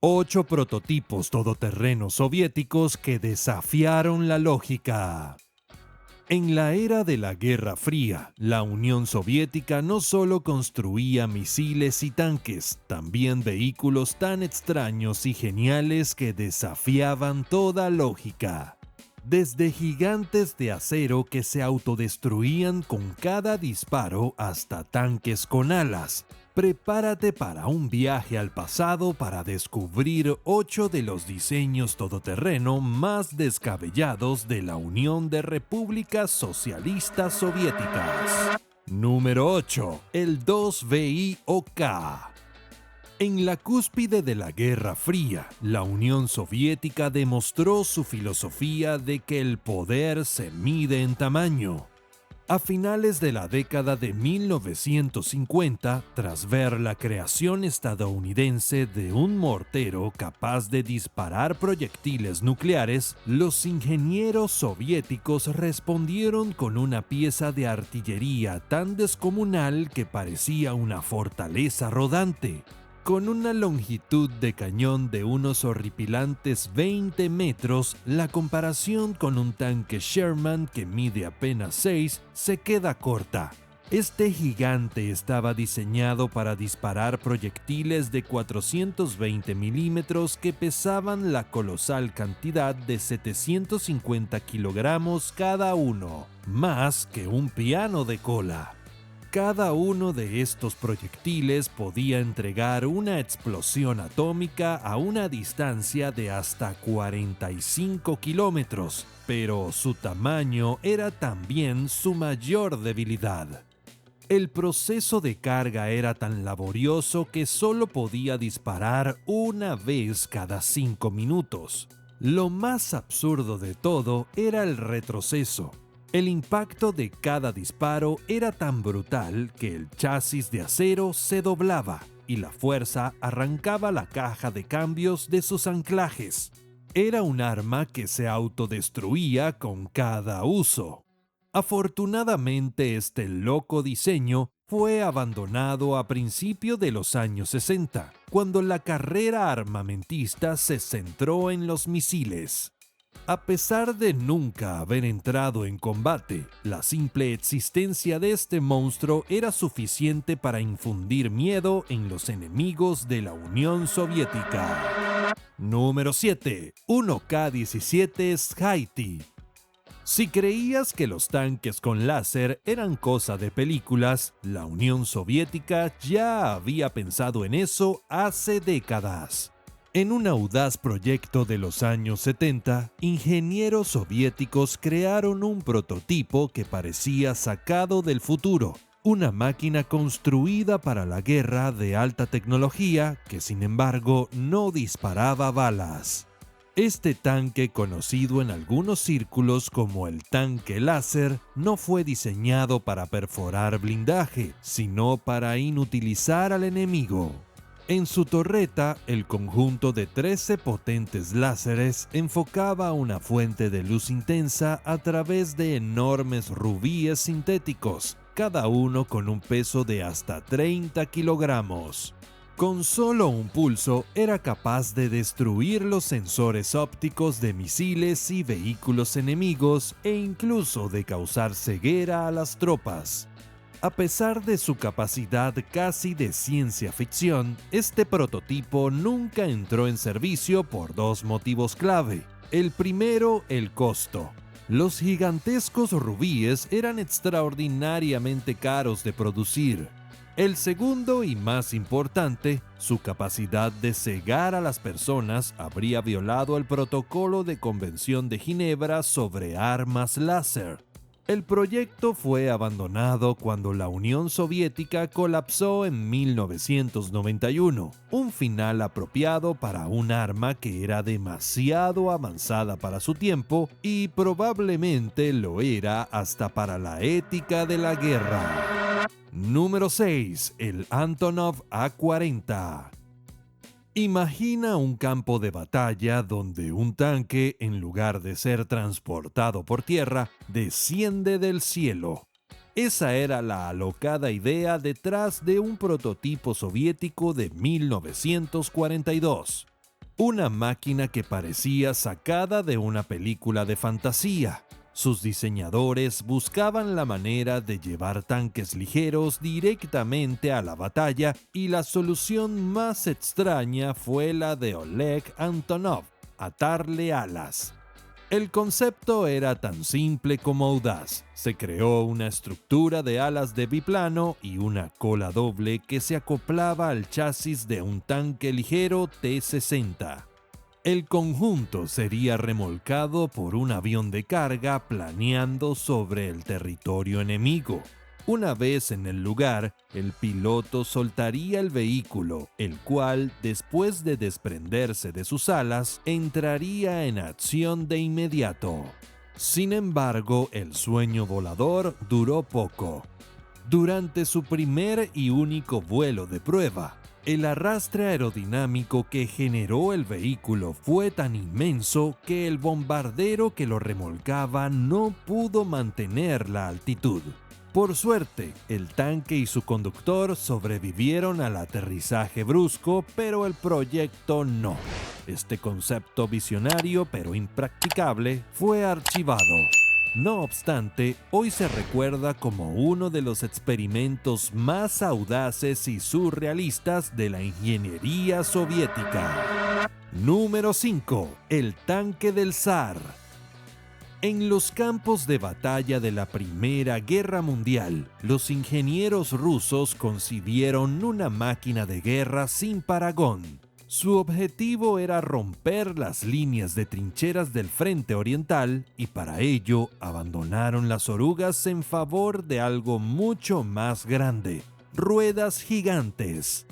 8 prototipos todoterrenos soviéticos que desafiaron la lógica. En la era de la Guerra Fría, la Unión Soviética no solo construía misiles y tanques, también vehículos tan extraños y geniales que desafiaban toda lógica. Desde gigantes de acero que se autodestruían con cada disparo hasta tanques con alas. Prepárate para un viaje al pasado para descubrir 8 de los diseños todoterreno más descabellados de la Unión de Repúblicas Socialistas Soviéticas. Número 8. El 2VIOK. En la cúspide de la Guerra Fría, la Unión Soviética demostró su filosofía de que el poder se mide en tamaño. A finales de la década de 1950, tras ver la creación estadounidense de un mortero capaz de disparar proyectiles nucleares, los ingenieros soviéticos respondieron con una pieza de artillería tan descomunal que parecía una fortaleza rodante. Con una longitud de cañón de unos horripilantes 20 metros, la comparación con un tanque Sherman que mide apenas 6 se queda corta. Este gigante estaba diseñado para disparar proyectiles de 420 milímetros que pesaban la colosal cantidad de 750 kilogramos cada uno, más que un piano de cola. Cada uno de estos proyectiles podía entregar una explosión atómica a una distancia de hasta 45 kilómetros, pero su tamaño era también su mayor debilidad. El proceso de carga era tan laborioso que solo podía disparar una vez cada 5 minutos. Lo más absurdo de todo era el retroceso. El impacto de cada disparo era tan brutal que el chasis de acero se doblaba y la fuerza arrancaba la caja de cambios de sus anclajes. Era un arma que se autodestruía con cada uso. Afortunadamente, este loco diseño fue abandonado a principios de los años 60, cuando la carrera armamentista se centró en los misiles. A pesar de nunca haber entrado en combate, la simple existencia de este monstruo era suficiente para infundir miedo en los enemigos de la Unión Soviética. Número 7. 1K-17 Skytee. Si creías que los tanques con láser eran cosa de películas, la Unión Soviética ya había pensado en eso hace décadas. En un audaz proyecto de los años 70, ingenieros soviéticos crearon un prototipo que parecía sacado del futuro, una máquina construida para la guerra de alta tecnología que sin embargo no disparaba balas. Este tanque, conocido en algunos círculos como el tanque láser, no fue diseñado para perforar blindaje, sino para inutilizar al enemigo. En su torreta, el conjunto de 13 potentes láseres enfocaba una fuente de luz intensa a través de enormes rubíes sintéticos, cada uno con un peso de hasta 30 kilogramos. Con solo un pulso, era capaz de destruir los sensores ópticos de misiles y vehículos enemigos e incluso de causar ceguera a las tropas. A pesar de su capacidad casi de ciencia ficción, este prototipo nunca entró en servicio por dos motivos clave. El primero, el costo. Los gigantescos rubíes eran extraordinariamente caros de producir. El segundo y más importante, su capacidad de cegar a las personas habría violado el protocolo de Convención de Ginebra sobre armas láser. El proyecto fue abandonado cuando la Unión Soviética colapsó en 1991, un final apropiado para un arma que era demasiado avanzada para su tiempo y probablemente lo era hasta para la ética de la guerra. Número 6. El Antonov A-40. Imagina un campo de batalla donde un tanque, en lugar de ser transportado por tierra, desciende del cielo. Esa era la alocada idea detrás de un prototipo soviético de 1942. Una máquina que parecía sacada de una película de fantasía. Sus diseñadores buscaban la manera de llevar tanques ligeros directamente a la batalla y la solución más extraña fue la de Oleg Antonov: atarle alas. El concepto era tan simple como audaz. Se creó una estructura de alas de biplano y una cola doble que se acoplaba al chasis de un tanque ligero T-60. El conjunto sería remolcado por un avión de carga planeando sobre el territorio enemigo. Una vez en el lugar, el piloto soltaría el vehículo, el cual, después de desprenderse de sus alas, entraría en acción de inmediato. Sin embargo, el sueño volador duró poco. Durante su primer y único vuelo de prueba, el arrastre aerodinámico que generó el vehículo fue tan inmenso que el bombardero que lo remolcaba no pudo mantener la altitud. Por suerte, el tanque y su conductor sobrevivieron al aterrizaje brusco, pero el proyecto no. Este concepto visionario pero impracticable fue archivado. No obstante, hoy se recuerda como uno de los experimentos más audaces y surrealistas de la ingeniería soviética. Número 5. El tanque del zar. En los campos de batalla de la Primera Guerra Mundial, los ingenieros rusos concibieron una máquina de guerra sin parangón. Su objetivo era romper las líneas de trincheras del frente oriental y para ello abandonaron las orugas en favor de algo mucho más grande: ruedas gigantes.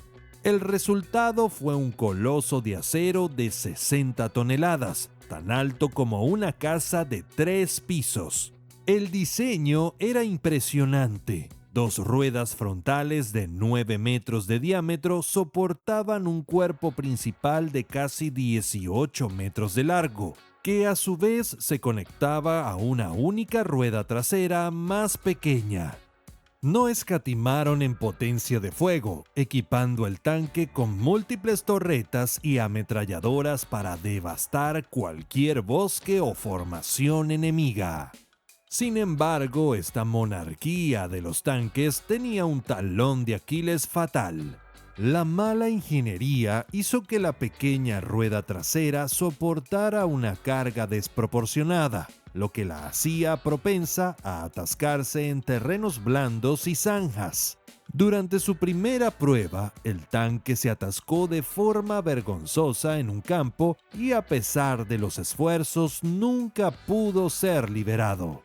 El resultado fue un coloso de acero de 60 toneladas, tan alto como una casa de 3 pisos. El diseño era impresionante. 2 ruedas frontales de 9 metros de diámetro soportaban un cuerpo principal de casi 18 metros de largo, que a su vez se conectaba a una única rueda trasera más pequeña. No escatimaron en potencia de fuego, equipando el tanque con múltiples torretas y ametralladoras para devastar cualquier bosque o formación enemiga. Sin embargo, esta monarquía de los tanques tenía un talón de Aquiles fatal. La mala ingeniería hizo que la pequeña rueda trasera soportara una carga desproporcionada, lo que la hacía propensa a atascarse en terrenos blandos y zanjas. Durante su primera prueba, el tanque se atascó de forma vergonzosa en un campo y, a pesar de los esfuerzos, nunca pudo ser liberado.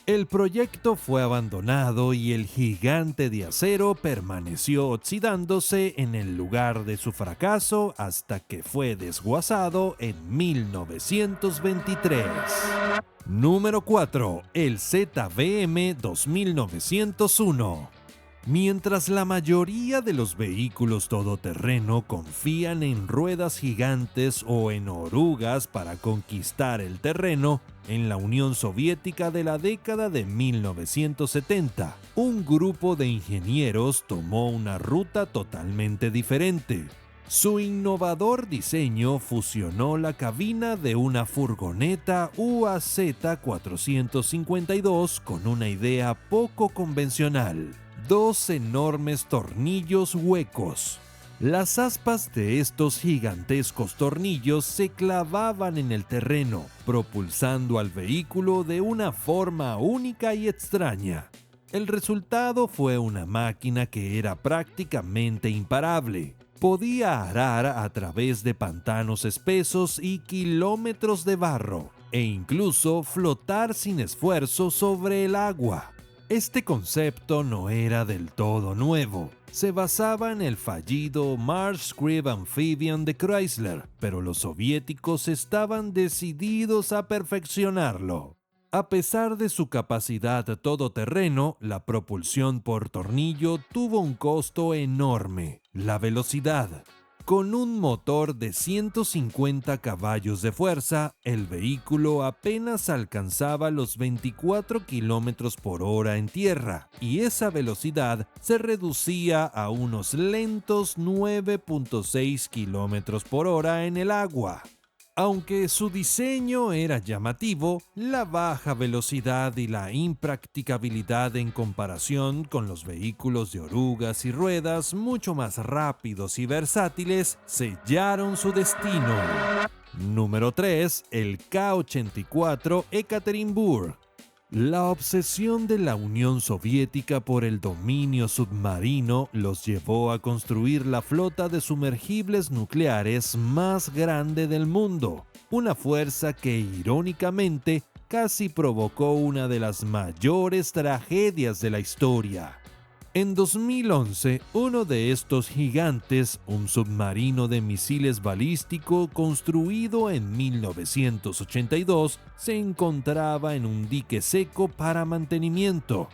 El proyecto fue abandonado y el gigante de acero permaneció oxidándose en el lugar de su fracaso hasta que fue desguazado en 1923. Número 4. El ZBM 2901. Mientras la mayoría de los vehículos todoterreno confían en ruedas gigantes o en orugas para conquistar el terreno, en la Unión Soviética de la década de 1970, un grupo de ingenieros tomó una ruta totalmente diferente. Su innovador diseño fusionó la cabina de una furgoneta UAZ-452 con una idea poco convencional: 2 enormes tornillos huecos. Las aspas de estos gigantescos tornillos se clavaban en el terreno, propulsando al vehículo de una forma única y extraña. El resultado fue una máquina que era prácticamente imparable. Podía arar a través de pantanos espesos y kilómetros de barro, e incluso flotar sin esfuerzo sobre el agua. Este concepto no era del todo nuevo. Se basaba en el fallido Mars Scrib Amphibian de Chrysler, pero los soviéticos estaban decididos a perfeccionarlo. A pesar de su capacidad todoterreno, la propulsión por tornillo tuvo un costo enorme: la velocidad. Con un motor de 150 caballos de fuerza, el vehículo apenas alcanzaba los 24 km por hora en tierra, y esa velocidad se reducía a unos lentos 9.6 km por hora en el agua. Aunque su diseño era llamativo, la baja velocidad y la impracticabilidad en comparación con los vehículos de orugas y ruedas mucho más rápidos y versátiles sellaron su destino. Número 3. El K-84 Ekaterinburg. La obsesión de la Unión Soviética por el dominio submarino los llevó a construir la flota de sumergibles nucleares más grande del mundo, una fuerza que irónicamente casi provocó una de las mayores tragedias de la historia. En 2011, uno de estos gigantes, un submarino de misiles balístico construido en 1982, se encontraba en un dique seco para mantenimiento.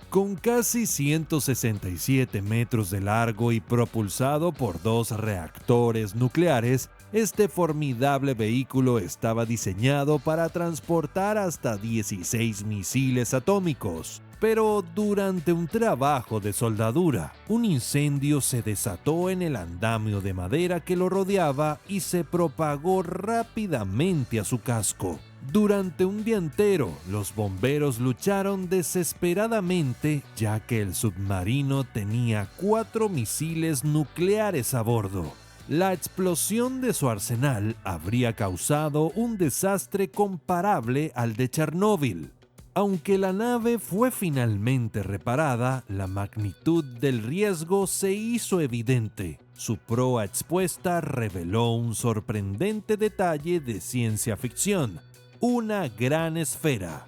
Con casi 167 metros de largo y propulsado por 2 reactores nucleares, este formidable vehículo estaba diseñado para transportar hasta 16 misiles atómicos. Pero durante un trabajo de soldadura, un incendio se desató en el andamio de madera que lo rodeaba y se propagó rápidamente a su casco. Durante un día entero, los bomberos lucharon desesperadamente, ya que el submarino tenía 4 misiles nucleares a bordo. La explosión de su arsenal habría causado un desastre comparable al de Chernóbil. Aunque la nave fue finalmente reparada, la magnitud del riesgo se hizo evidente. Su proa expuesta reveló un sorprendente detalle de ciencia ficción: una gran esfera.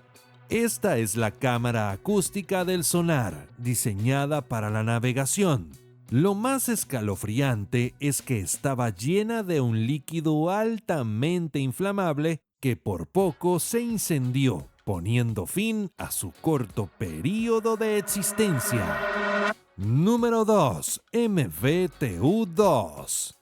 Esta es la cámara acústica del sonar, diseñada para la navegación. Lo más escalofriante es que estaba llena de un líquido altamente inflamable que por poco se incendió, poniendo fin a su corto período de existencia. Número 2. MBTU-2.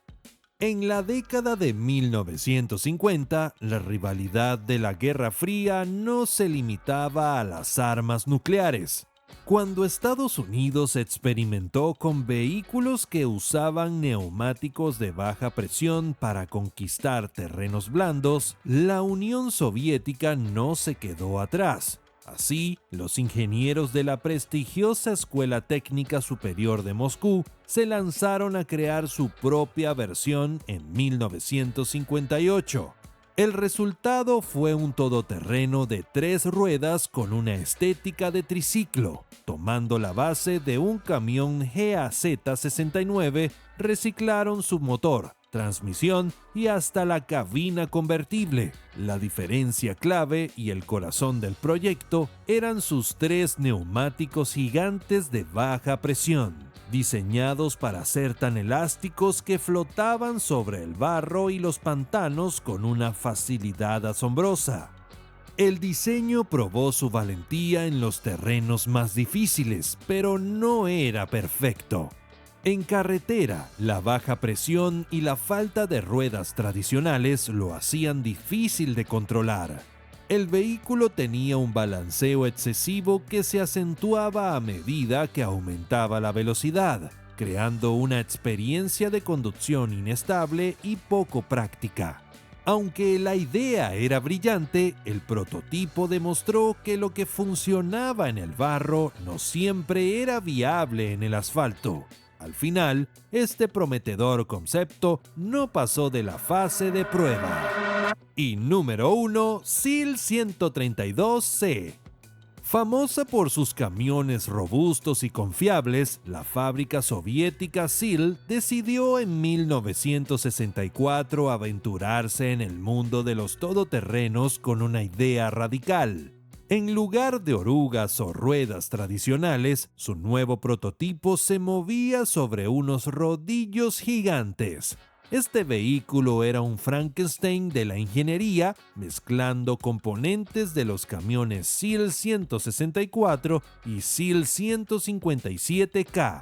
En la década de 1950, la rivalidad de la Guerra Fría no se limitaba a las armas nucleares. Cuando Estados Unidos experimentó con vehículos que usaban neumáticos de baja presión para conquistar terrenos blandos, la Unión Soviética no se quedó atrás. Así, los ingenieros de la prestigiosa Escuela Técnica Superior de Moscú se lanzaron a crear su propia versión en 1958. El resultado fue un todoterreno de 3 ruedas con una estética de triciclo. Tomando la base de un camión GAZ-69, reciclaron su motor, transmisión y hasta la cabina convertible. La diferencia clave y el corazón del proyecto eran sus 3 neumáticos gigantes de baja presión, diseñados para ser tan elásticos que flotaban sobre el barro y los pantanos con una facilidad asombrosa. El diseño probó su valentía en los terrenos más difíciles, pero no era perfecto. En carretera, la baja presión y la falta de ruedas tradicionales lo hacían difícil de controlar. El vehículo tenía un balanceo excesivo que se acentuaba a medida que aumentaba la velocidad, creando una experiencia de conducción inestable y poco práctica. Aunque la idea era brillante, el prototipo demostró que lo que funcionaba en el barro no siempre era viable en el asfalto. Al final, este prometedor concepto no pasó de la fase de prueba. Y número 1, SIL-132C. Famosa por sus camiones robustos y confiables, la fábrica soviética SIL decidió en 1964 aventurarse en el mundo de los todoterrenos con una idea radical. En lugar de orugas o ruedas tradicionales, su nuevo prototipo se movía sobre unos rodillos gigantes. Este vehículo era un Frankenstein de la ingeniería, mezclando componentes de los camiones SIL-164 y SIL-157K.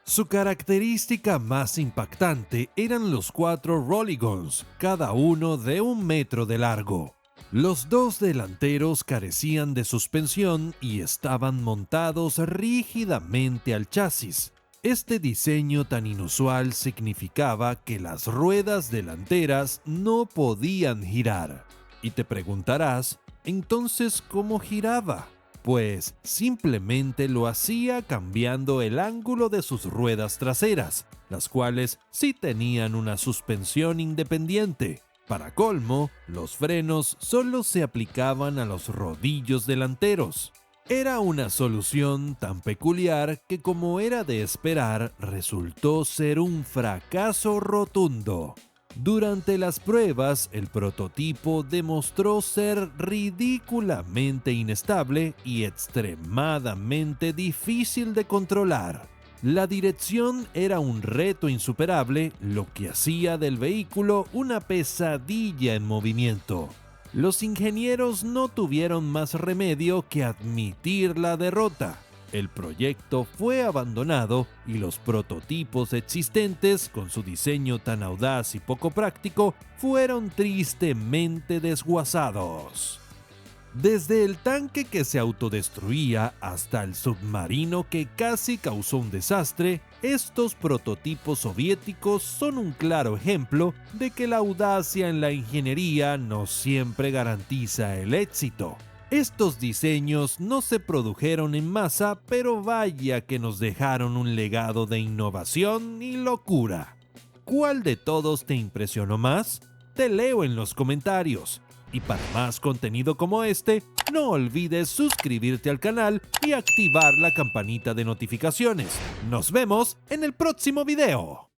Su característica más impactante eran los 4 Rolligons, cada uno de 1 metro de largo. Los 2 delanteros carecían de suspensión y estaban montados rígidamente al chasis. Este diseño tan inusual significaba que las ruedas delanteras no podían girar. Y te preguntarás, ¿entonces cómo giraba? Pues simplemente lo hacía cambiando el ángulo de sus ruedas traseras, las cuales sí tenían una suspensión independiente. Para colmo, los frenos solo se aplicaban a los rodillos delanteros. Era una solución tan peculiar que, como era de esperar, resultó ser un fracaso rotundo. Durante las pruebas, el prototipo demostró ser ridículamente inestable y extremadamente difícil de controlar. La dirección era un reto insuperable, lo que hacía del vehículo una pesadilla en movimiento. Los ingenieros no tuvieron más remedio que admitir la derrota. El proyecto fue abandonado y los prototipos existentes, con su diseño tan audaz y poco práctico, fueron tristemente desguazados. Desde el tanque que se autodestruía hasta el submarino que casi causó un desastre, estos prototipos soviéticos son un claro ejemplo de que la audacia en la ingeniería no siempre garantiza el éxito. Estos diseños no se produjeron en masa, pero vaya que nos dejaron un legado de innovación y locura. ¿Cuál de todos te impresionó más? Te leo en los comentarios. Y para más contenido como este, no olvides suscribirte al canal y activar la campanita de notificaciones. Nos vemos en el próximo video.